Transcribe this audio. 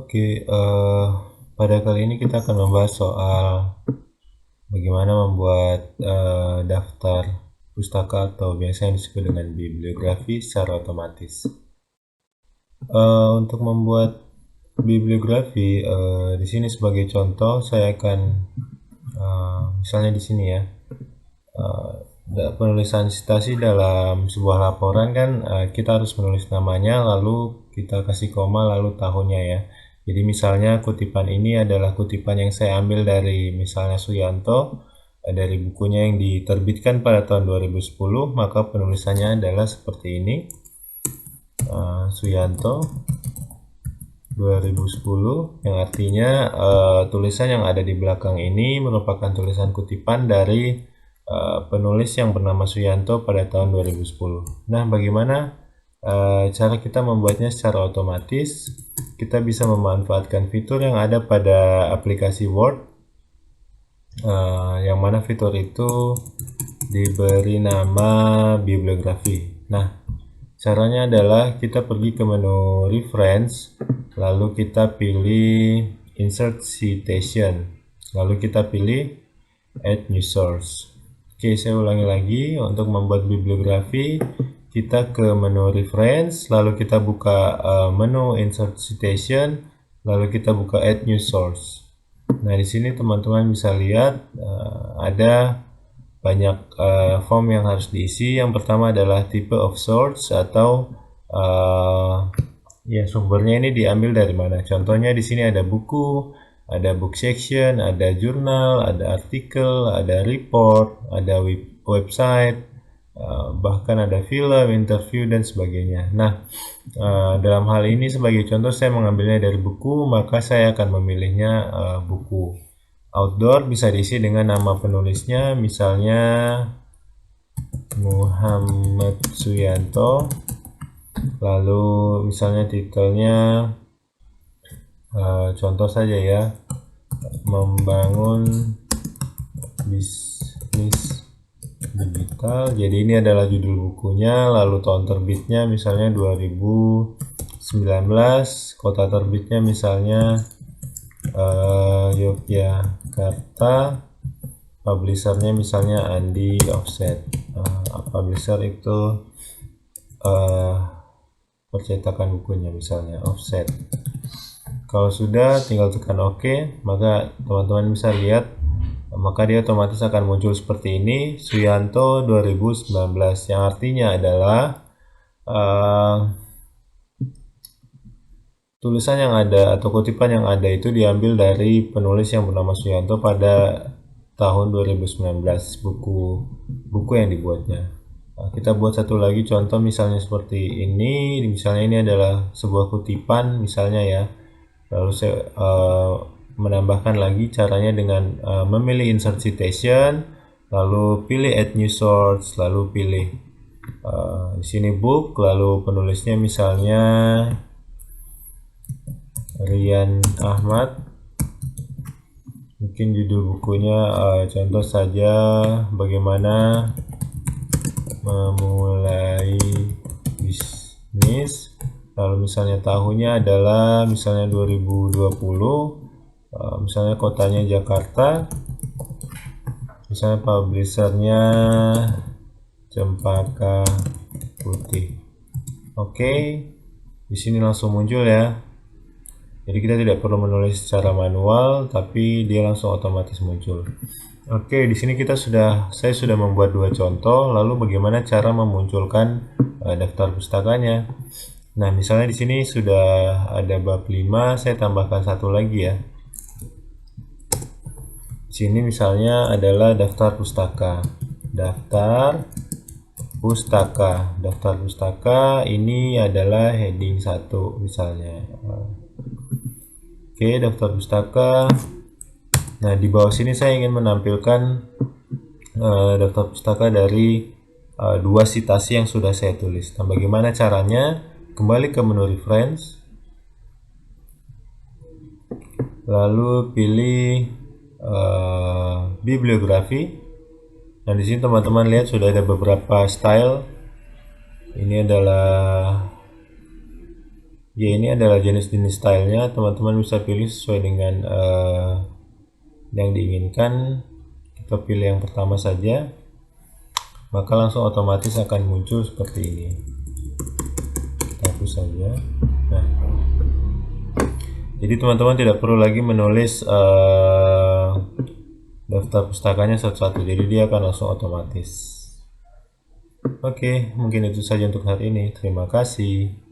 Oke, pada kali ini kita akan membahas soal bagaimana membuat daftar pustaka atau biasa yang disebut dengan bibliografi secara otomatis. Untuk membuat bibliografi, di sini sebagai contoh saya akan misalnya di sini ya, penulisan citasi dalam sebuah laporan kan kita harus menulis namanya, lalu kita kasih koma, lalu tahunnya ya. Jadi misalnya kutipan ini adalah kutipan yang saya ambil dari misalnya Suyanto, dari bukunya yang diterbitkan pada tahun 2010, maka penulisannya adalah seperti ini. Suyanto 2010, yang artinya tulisan yang ada di belakang ini merupakan tulisan kutipan dari penulis yang bernama Suyanto pada tahun 2010. Nah, bagaimana cara kita membuatnya secara otomatis? Kita bisa memanfaatkan fitur yang ada pada aplikasi Word, yang mana fitur itu diberi nama bibliografi. Nah, caranya adalah kita pergi ke menu reference, lalu kita pilih insert citation, lalu kita pilih add new source. Oke, saya ulangi lagi. Untuk membuat bibliografi, kita ke menu reference, lalu kita buka menu insert citation, lalu kita buka add new source. Nah, di sini teman-teman bisa lihat ada banyak form yang harus diisi. Yang pertama adalah type of source atau ya sumbernya ini diambil dari mana. Contohnya di sini ada buku, ada book section, ada jurnal, ada artikel, ada report, ada website, bahkan ada film, interview, dan sebagainya. Nah, dalam hal ini sebagai contoh saya mengambilnya dari buku, maka saya akan memilihnya buku. Outdoor bisa diisi dengan nama penulisnya, misalnya Muhammad Suyanto, lalu misalnya titelnya contoh saja ya, membangun bisnis digital. Jadi ini adalah judul bukunya, lalu tahun terbitnya misalnya 2019, kota terbitnya misalnya Yogyakarta, publishernya misalnya Andi Offset. Publisher itu percetakan bukunya misalnya Offset. Kalau sudah, tinggal tekan OK, maka teman-teman bisa lihat, maka dia otomatis akan muncul seperti ini, Suyanto 2019, yang artinya adalah tulisan yang ada atau kutipan yang ada itu diambil dari penulis yang bernama Suyanto pada tahun 2019, buku yang dibuatnya. Kita buat satu lagi contoh misalnya seperti ini. Misalnya ini adalah sebuah kutipan misalnya ya. Lalu saya menambahkan lagi caranya dengan memilih insert citation, lalu pilih add new source, lalu pilih di sini book, lalu penulisnya misalnya Rian Ahmad. Mungkin judul bukunya contoh saja bagaimana memulai bisnis. Lalu misalnya tahunnya adalah misalnya 2020, misalnya kotanya Jakarta, misalnya publishernya Cempaka Putih. Oke, di sini langsung muncul ya. Jadi kita tidak perlu menulis secara manual, tapi dia langsung otomatis muncul. Oke, di sini saya sudah membuat dua contoh. Lalu bagaimana cara memunculkan daftar pustakanya? Nah, misalnya di sini sudah ada bab 5, saya tambahkan satu lagi ya. Di sini misalnya adalah daftar pustaka. Daftar pustaka ini adalah heading 1 misalnya. Oke, daftar pustaka. Nah, di bawah sini saya ingin menampilkan daftar pustaka dari dua citasi yang sudah saya tulis. Nah, bagaimana caranya? Kembali ke menu reference, lalu pilih bibliografi. Nah, di sini teman-teman lihat sudah ada beberapa style. Ini adalah Ya, ini adalah jenis-jenis stylenya, teman-teman bisa pilih sesuai dengan yang diinginkan. Kita pilih yang pertama saja, maka langsung otomatis akan muncul seperti ini. Kita hapus saja. Nah, jadi teman-teman tidak perlu lagi menulis daftar pustakanya satu-satu, jadi dia akan langsung otomatis. Oke, mungkin itu saja untuk hari ini. Terima kasih.